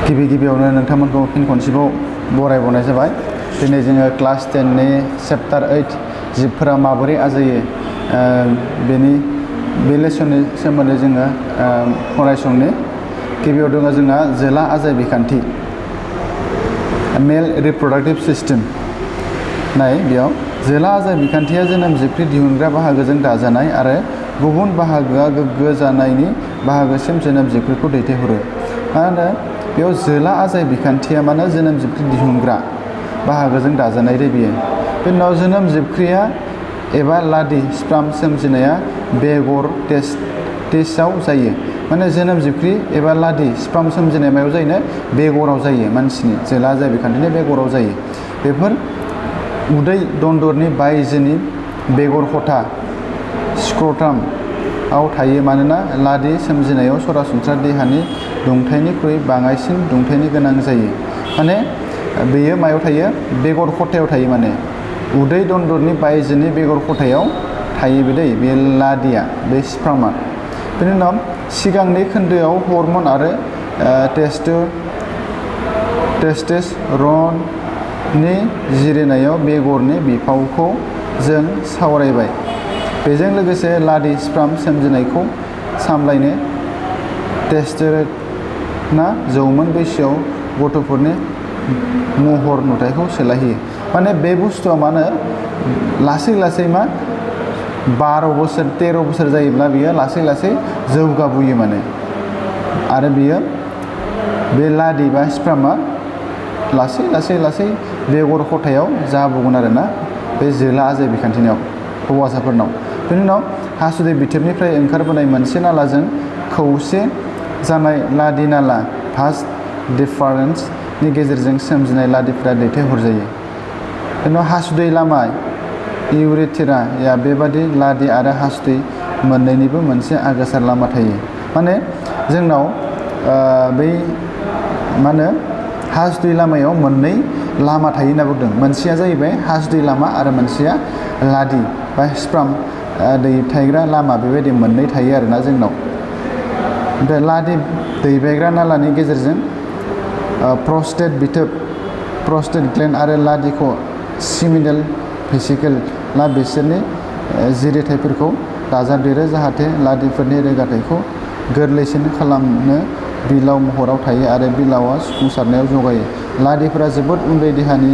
गिबियावनो नोंथांमोनखौ फिन खनसेबाव बरायबावनाय जाबाय। दिनै जोङो क्लास 10 नि चैप्टर 8 जिबफोरा माबोरै आजायो बे लेसननि सोमोन्दै जोङो फरायसंनो। गिबियाव दङ जोंहा जोला आजाय बिखान्थि मेल रिप्रडाक्टिभ सिस्टेम। नाय बेयाव जोला आजाय बिखान्थिया जोनोम जिबख्रि दिहुनग्रा बाहागोजों दाजानाय आरो गुबुन बाहागोआ गोग्गो जानायनि बाहागोसिम जोनोम जिबख्रिखौ दैथायहरो। मा होनो बेयाव जोला आजाय बिखान्थिया माने जोनोम जिबख्रि दिहुनग्रा बाहागोजों दाजानाय रे बियो। बेनि उनाव जोनोम जिबख्रिया एबा लादि स्पार्म सोमजिनाया बेगर टेस्टआव जायो। माने जोनोम जिबख्रि एबा लादि स्पार्म सोमजिनाय मायाव जायोनो बेगराव जायो। मानसिनि जोला आजाय बिखान्थिनि बेगराव जायो। बेफोर उदै दन्दरनि बायजोनि बेगर खथा स्क्रटामआव थायो। मानोना लादि सोमजिनायाव सरासनस्रा देहानि दुंथायनिख्रुइ बाङाइसिन दुंथायनि गोनां जायो। माने बेयो मायाव थायो बेगर खथायाव थायो। माने उदै दन्दरनि बायजोनि बेगर खथायाव थायो बे लादिया बे स्पार्मा। बेनि उनाव सिगांनि खोन्दोआव हर्मन आरो टेस्टोस्टेरननि जिरायनायाव बेगरनि बिफावखौ जों सावरायबाय। बेजों लोगोसे लादि स्पार्म सोमजिनायखौ सामलायनो टेस्टोस्टेरनआ जौमोन बैसोआव गथ'फोरनि महर नुथायखौ सोलायहोयो। माने बे बुस्थुआ मानो लासै लासै 12 बोसोर 13 बोसोर जायोब्ला बियो लासै लासै जौगाबोयो माने। आरो बियो बे लादि बा स्पार्मा लासै लासै लासै बेगर खथायाव जाबोगोन आरोना बे जोला आजाय बिखान्थिनाव हौवासाफोरनाव। बेनि उनाव हासुदै बिथोबनिफ्राय ओंखारबोनाय मोनसे नालाजों खौसे जानाय लादि नाला भास डिफारेन्सनि गेजेरजों सोमजिनाय लादिफोरा दैथायहरजायो। बेनि उनाव हासुदै लामा इउरेथेराया बेबादि लादि आरो हासुदै मोननैनिबो मोनसे आगोसार लामा थायो। माने जोंनाव बै मा होनो हासुदै लामायाव मोननै लामा थायो होनना बुंदों। मोनसेया जाहैबाय हासुदै लामा आरो मोनसेया लादि बा स्पार्म दैथायग्रा लामा। बेबायदि मोननै थायो आरोना जोंनाव। ओमफ्राय लादि दैबायग्रा नालानि गेजेरजों प्रस्टेट बिथोब प्रस्टेट ग्लेन्ड आरो लादिखौ सिमिनेल भेसिकल बिसोरनि जिरिथायफोरखौ दाजाबदेरो जाहाथे लादिफोरनि रोगाथायखौ गोरलैसिन खालामनो बिलाव महराव थायो आरो बिलावआ सुफुंसारनायाव जगायो। लादिफोरा जोबोद उन्दै देहानि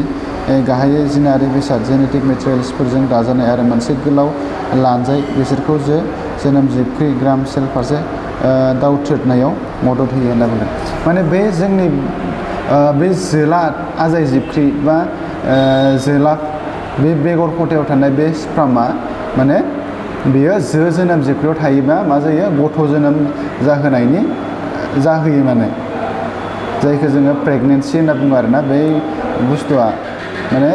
गाहायै जिनारि बेसाद जेनेटिक मेटेरियेल्सफोरजों दाजानाय आरो मोनसे गोलाव लानजाय बिसोरखौ जोनोम जिबख्रि ग्राम सेल फारसे दावथ्रोदनायाव मदद होयो होनना बुंदों। माने बे जोंनि बे जोला आजाय जिबख्रि बा जोला बे बेगर खथायाव थानाय बे स्पार्मा माने बेयो जोनोम जिबख्रियाव थायोबा मा जायो गथ' जोनोम जाहोयो माने जायखौ जोङो प्रेगनेन्सि होनना बुङो आरोना। बे बुस्थुआ माने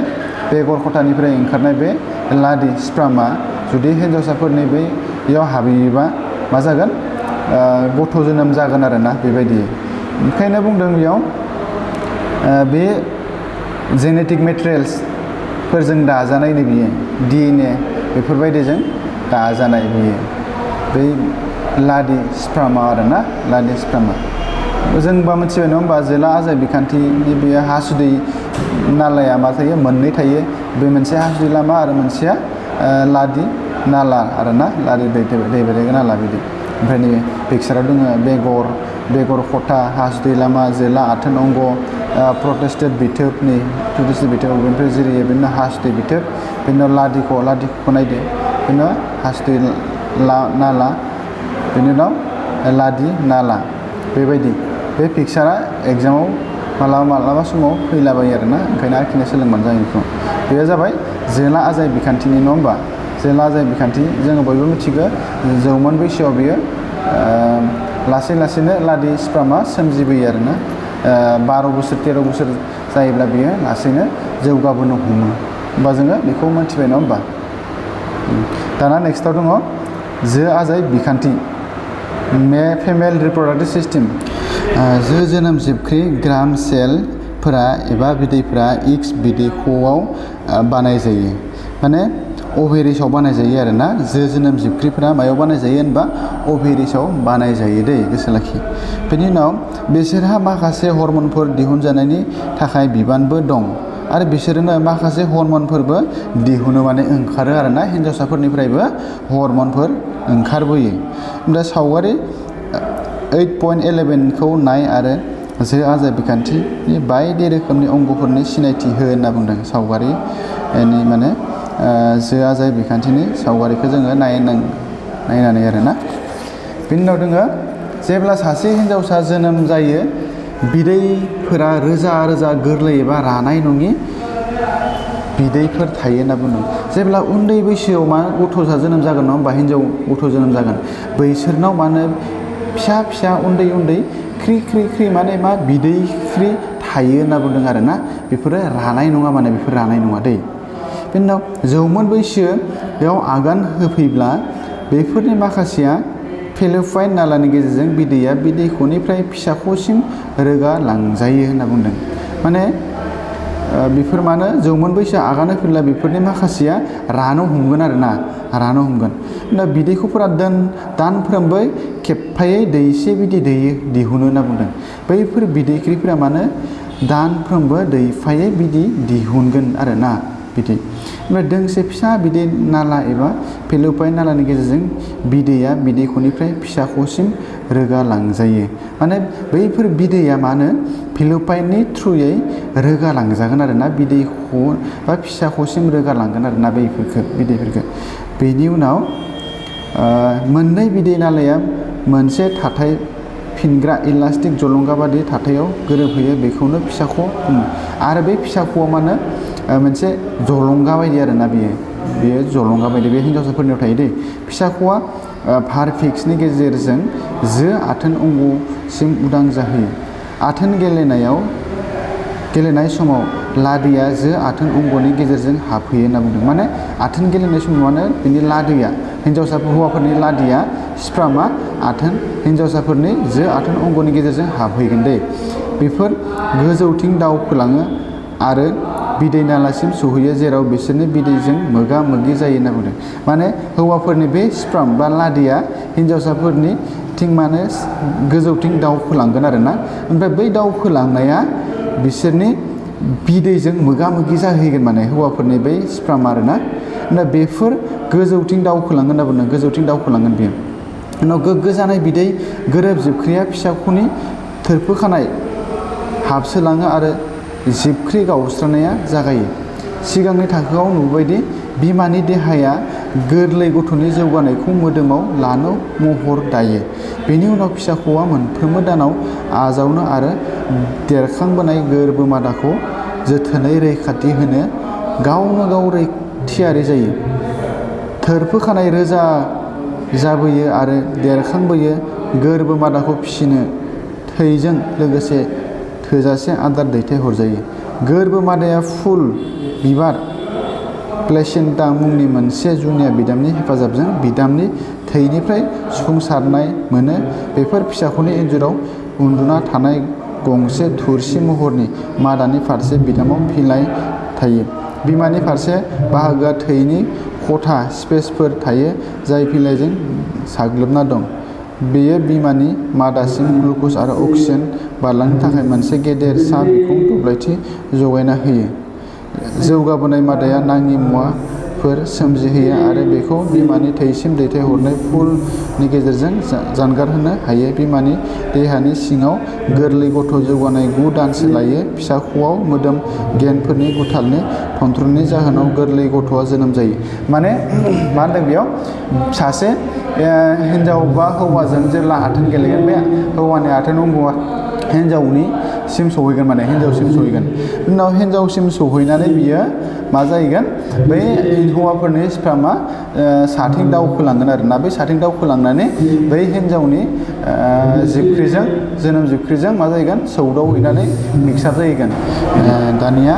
बेगर खथानिफ्राय ओंखारनाय बे लादि स्पार्मा जुदि हिन्जावसाफोरनि बैयाव हाबहैयोबा मा जागोन गथ' जोनोम जागोन आरोना बेबायदि। ओंखायनो बुंदों बेयाव बे जेनेटिक मेटेरियेल्सफोरजों दाजानायनो बियो DNA बेफोरबायदिजों दाजानाय बियो बै लादि स्पार्मा आरोना लादि स्पार्मा। जोंबा मिथिबाय नङा होमबा जोला आजाय बिखान्थिनि बेयो हासुदै नालाया मा थायो मोननै थायो। बे मोनसे हासुदै लामा आरो मोनसेया लादि नाला आरोना लादि दैबायग्रा नाला बिदि। ओमफ्राय नैबे पिक्साराव दङ बेगर खथा हासुदै लामा जोला आथोन अंग प्रस्टेट बिथोबनि बिथोब बेनिफ्राय जिरियो। बेनि उनाव हासुदै बिथोब बेनि उनाव लादिखौ नायदो। बेनि उनाव हासुदै नाला बेनि उनाव लादि नाला बेबायदि। बे पिक्सारा एग्जामाव मालाबा समाव फैलाबायो आरोना। ओंखायनो आखिनो सोलोंबानो जायो बेखौ। बेयो जाबाय जोला आजाय बिखान्थिनि नङा होमबा। जोला आजाय बिखान्थि जोङो बयबो मिथिगौ जौमोन बैसोआव बियो लासै लासैनो लादि स्पार्मा सोमजिबोयो आरोना। 12 बोसोर 13 बोसोर जायोब्ला बियो लासैनो जौगाबोनो हमो। होमबा जोङो बेखौ मोनथिबाय नङा होमबा। दाना नेक्स्टआव दङ जो आजाय बिखान्थि फेमेल रिप्रडाक्टिभ सिस्टेम। जोनोम जिबख्रि ग्राम सेलफोरा एबा बिदैफोरा एक्स बिदैख'आव बानाय जायो। माने अभेरिसाव बानायजायो आरो ना जोनोम जिबख्रिफोरा मायाव बानायजायो होनबा अभेरिसाव बानायजायो दै गोसो लाखि। बेनि उनाव बिसोरहा माखासे हर्मोनफोर दिहुनजानायनि थाखाय बिबानबो दं आरो बिसोरनो माखासे हर्मोनफोरबो दिहुनो माने ओंखारो आरो ना हिन्जावसाफोरनिफ्रायबो हर्मोनफोर ओंखारबोयो। दा सावगारि 8.11 खौ नाय आरो जो आजाय बिखान्थिनि बायदि रोखोमनि अंगफोरनि सिनायथि हो होनना बुंदों। सावगारिनि माने जो आजाय बिखान्थिनि सावगारिखौ जोङो नायनानै आरोना। बेनि उनाव दोङो जेब्ला सासे हिन्जावसा जोनोम जायो बिदैफोरा रोजा रोजा गोरलै एबा रानाय नङि बिदैफोर थायो होनना बुंदों। जेब्ला उन्दै बैसोआव मा गथ'सा जोनोम जागोन नङा होमबा हिन्जाव गथ' जोनोम जागोन बैसोरनाव मानो फिसा फिसा उन्दै उन्दै ख्रि ख्रि ख्रि माने मा बिदैख्रि थायो होनना बुंदों आरोना। बेफोरो रानाय नङा माने बेफोर रानाय नङा दै। बेनि उनाव जौमोन बैसोआव आगान होफैब्ला बेफोरनि माखासेया फेल'पाइन नालानि गेजेरजों बिदैया बिदै खनिफ्राय फिसाख'सिम रोगा लांजायो होनना बुंदों। माने बेफोर मानो जौमोन बैसोआव आगान होफैब्ला बेफोरनि माखासेया रानो हमगोन आरोना रानो हमगोन। दा बिदैखौफोरा दानफ्रोमबो खेबफायै दैसे बिदै दिहुनो होनना बुंदों। बैफोर बिदैख्रिफोरा मानो दानफ्रोमबो दैफायै बिदै दिहुनगोन आरोना बिदै। ओमफ्राय दोंसे फिसा बिदै नाला एबा फेल'पाइन नालानि गेजेरजों बिदैया बिदै खनिफ्राय फिसाख'सिम रोगा लांजायो। माने बैफोर बिदैया मानो फेल'पाइननि थ्रुयै रोगा लांजागोन आरोना बिदै बा फिसाख'सिम रोगा लांगोन आरोना बिदैफोरखौ। बेनि उनाव मोननै बिदै नालाया मोनसे थाथाय फिनग्रा इलास्टिक जलंगा बादि थाथायाव गोरोबहैयो बेखौनो फिसाख' बुङो। आरो बे फिसाख'आ मानो मोनसे जलंगा बायदि आरोना बेयो जलंगा बायदि बे हिन्जावसाफोरनियाव थायो दै। फिसाख'आ भार्टेक्सनि गेजेरजों जो आथोन अंगसिम उदां जाहोयो। आथोन गेलेनाय समाव लादैया जो आथोन अंगनि गेजेरजों हाबहैयो होनना बुंदों। माने आथोन गेलेनाय समाव माने बिनि लादैया हौवाफोरनि लादैया स्प्रामा हिन्जावसाफोरनि जो आथोन अंगनि गेजेरजों हाबहैगोन दै। बेफोर गोजौथिं दावखोलाङो आरो बिदै नालासिम सहैयो जेराव बिसोरनि बिदैजों मोगा मोगि जायो होनना बुंदों। माने हौवाफोरनि बे स्प्राम बा लादैया हिन्जावसाफोरनि माने गोजौथिं दावखोलांगोन आरोना। ओमफ्राय बै दावखोलांनाया बिसोरनि बिदैजों मोगा मोगि जाहैगोन माने हौवाफोरनि बै स्प्राम आरोना। दा बेफोर गोजौथिं दावखोलांगोन होनना बुंदों गोजौथिं दावखोलांगोन बेयो। उनाव गोग्गो जानाय बिदै गोरोब जिबख्रिया फिसाख'नि थोरफोखानाय हाबसोलाङो आरो जिबख्रि गावस्रानाया जागायो। सिगांनि थाखोआव नुबायदि बिमानि देहाया गोरलै गथ'नि जौगानायखौ मोदोमाव लानो महर दायो। बेनि उनाव फिसाख'आ मोनफ्रोमबो दानाव आजावनो आरो देरखांबोनाय गोरबो मादाखौ जोथोनै रैखाथि होनो गावनो गाव थियारि जायो। थोरफोखानाय रोजा जाबोयो आरो देरखांबोयो। गोरबो मादाखौ फिसिनो थैजों लोगोसे थोजासे आदार दैथायहरजायो। गोरबो मादाया फुल बिबार प्लेसेन्टा मुंनि मोनसे जुनिया बिदामनि हेफाजाबजों बिदामनि थैनिफ्राय सुफुंसारनाय मोनो। बेफोर फिसाख'नि इन्जुराव उन्दुना थानाय गंसे थुरसि महरनि मादानि फारसे बिदामाव फिलाय थायो। बिमानि फारसे बाहागोआ थैनि खथा स्पेसफोर थायो जाय फिलायजों साग्लोबना दं। बेयो बिमानि मादासिम ग्लुक'ज आरो अक्सिजेन बारलांनो थाखाय मोनसे गेदेरसा बिखुं दब्लायथि जगायना होयो। जौगाबोनाय मादाया नाङि मुवाफोर सोमजिहोयो आरो बेखौ बिमानि थैसिम दैथायहरनाय पुलनि गेजेरजों जानगार होनो हायो। बिमानि देहानि सिङाव गोरलै गथ' जौगानाय 9 दानसो लायो। फिसाख'आव मोदोम गेनफोरनि गुथालनि थनथ्रननि जाहोनाव गोरलै गथ'आ जोनोम जायो। माने मा होनदों बेयाव सासे हिन्जाव बा हौवाजों जेब्ला आथोन गेलेगोन बे हौवानि आथोन अंगआ हिन्जावनिसिम सहैगोन माने हिन्जावसिम सहैगोन। उनाव हिन्जावसिम सहैनानै बियो मा जाहैगोन बै हौवाफोरनि स्पार्मा साथिं दावखोलांगोन आरोना। बै साथिं दावखोलांनानै बै हिन्जावनि जोनोम जिबख्रिजों मा जाहैगोन सौदावहैनानै मिक्सार जाहैगोन। दानिया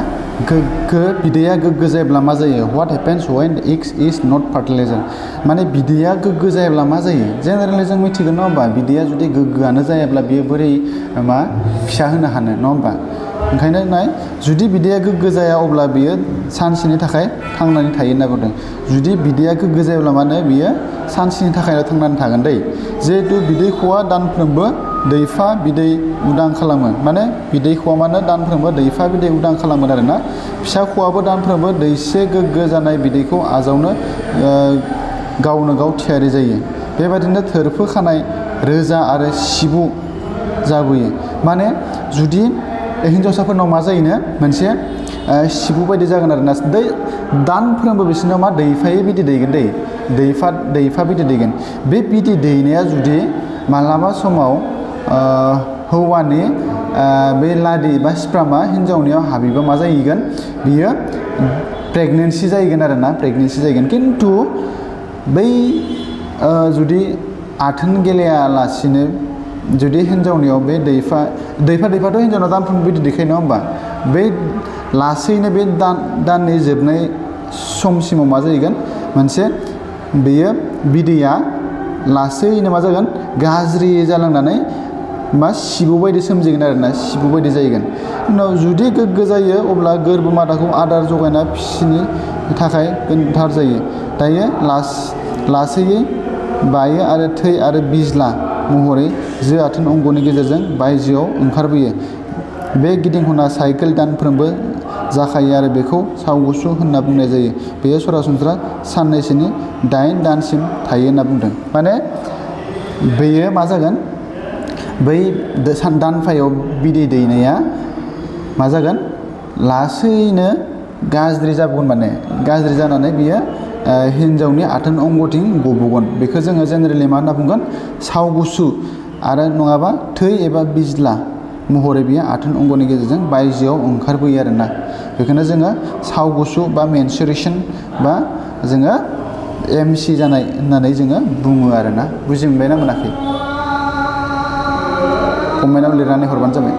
बिदैया गोग्गो जायोब्ला मा जायो? What happens when egg is not fertiliser? माने बिदैया गोग्गो जायोब्ला मा जायो? जेनेरेलि जों मिथिगोन नङा होमबा? बिदैया जुदि गोग्गोआनो जायाब्ला बियो बोरै फिसा होनो हानो नङा होमबा? ओंखायनो नाय जुदि बिदैया गोग्गो जाया अब्ला बियो सानसेनि थाखाय थांनानै थायो होनना बुंदों जुदि बिदैया गोग्गो जायोब्ला माने बियो सानसेनि थाखायल' थांनानै थागोन दै जिहेतु बिदै ख'आ दानफ्रोमबो दैफा बिदै उदां खालामो माने बिदै ख'आ माने दानफ्रोमबो दैफा बिदै उदां खालामो आरोना फिसा ख'आबो दानफ्रोमबो दैसे गोग्गो जानाय बिदैखौ आजावनो गावनो गाव थियारि जायो बेबायदिनो थोरफो खानाय रोजा आरो सिबु जाबोयो माने जुदि हिन्जावसाफोरनाव मा जायोनो मोनसे सिबु बायदि जागोन आरोना दानफ्रोमबो बिसोरनाव मा दैफायै बिदै दैगोन दैफा बिदै दैगोन बे बिदै दैनाया जुदि मालाबा समाव हौवानि बे लादि बा स्प्रामा हिन्जावनियाव हाबैबा मा जाहैगोन बियो प्रेगनेन्सि जाहैगोन आरोना प्रेगनेन्सि जाहैगोन खिन्थु बै जुदि आथोन गेलेयालासिनो जुदि हिन्जावनियाव बे दैफाथ' हिन्जावनाव दानफ्रोमबो बिदै दैखायो नङा होमबा बे लासैनो बे दाननि जोबनाय समसिमाव मा जाहैगोन मोनसे बेयो बिदैया लासैनो मा जागोन गाज्रि जालांनानै मा सिबु बायदि सोमजिगोन आरोना सिबु बायदि जाहैगोन उनाव जुदि गोग्गो जायो अब्ला गोरबो मादाखौ आदार जगायना फिसिनो थाखाय गोनांथार जायो दायो लासैयै बायो आरो थै आरो बिज्ला महरै जो आथोन अंगनि गेजेरजों बायजोआव ओंखारबोयो बे गिदिंखना साइकेल दानफ्रोमबो जाखायो आरो बेखौ सावगुसु होनना बुंनाय जायो बेयो सरासनस्रा साननैसोनि 8 दानसिम थायो होनना बुंदों माने बेयो मा जागोन बै दानफायाव बिदै दैनाया मा जागोन लासैनो गाज्रि जाबोगोन माने गाज्रि जानानै बियो हिन्जावनि आथोन अंगथिं गबोगोन बेखौ जोङो जेनेरेलि मा होनना बुंगोन सावगुसु आरो नङाबा थै एबा बिज्ला महरै बियो आथोन अंगनि गेजेरजों बायजोआव ओंखारबोयो आरोना बेखौनो जोङो सावगुसु बा मेनसुरेसन बा जोङो MC जानाय होननानै जोङो बुङो आरोना बुजि मोनबायना मोनाखै कमेन्टआव लिरनानै हरबानो जाबाय